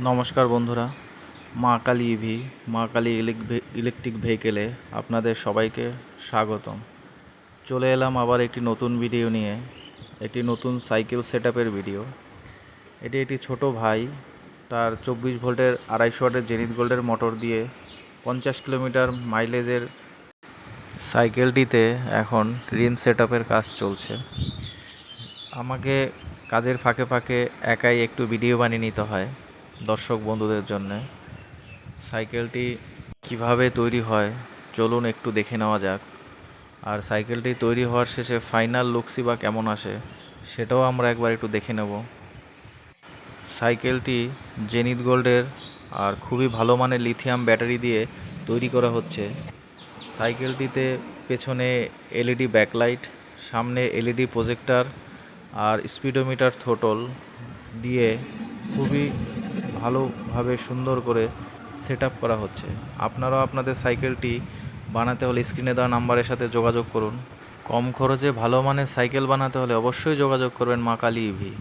নমস্কার বন্ধুরা, মা কালী ইভি, মা কালী ইলেকট্রিক ভেহিকেলে আপনাদের সবাইকে স্বাগতম। চলে এলাম আবার একটি নতুন ভিডিও নিয়ে, একটি নতুন সাইকেল সেটআপের ভিডিও। এটি একটি ছোট ভাই তার 24 ভোল্টের 250 ওয়াটের জেনিথ গোল্ডের মোটর দিয়ে 50 কিলোমিটার মাইলেজের সাইকেলটিতে এখন রিম সেটআপের কাজ চলছে। আমাকে কাজের ফাঁকে ফাঁকে একাই একটু ভিডিও বানিয়ে নিতে হয় দর্শক বন্ধুদের জন্যে। সাইকেলটি কিভাবে তৈরি হয় চলুন একটু দেখে নেওয়া যাক। আর সাইকেলটি তৈরি হওয়ার শেষে ফাইনাল লুকসই বা কেমন আসে সেটাও আমরা একবার একটু দেখে নেব। সাইকেলটি জেনিথ গোল্ডের আর খুবই ভালো মানের লিথিয়াম ব্যাটারি দিয়ে তৈরি করা হচ্ছে। সাইকেলটিতে পেছনে এলইডি ব্যাকলাইট, সামনে এলইডি প্রজেক্টর আর স্পিডোমিটার থ্রোটল দিয়ে খুবই ভালোভাবে সুন্দর করে সেট আপ করা হচ্ছে। আপনারাও আপনাদের সাইকেলটি বানাতে হলে স্ক্রিনে দেওয়া নাম্বারের সাথে যোগাযোগ করুন। কম খরচে ভালো মানের সাইকেল বানাতে হলে অবশ্যই যোগাযোগ করবেন মা কালী ইভি।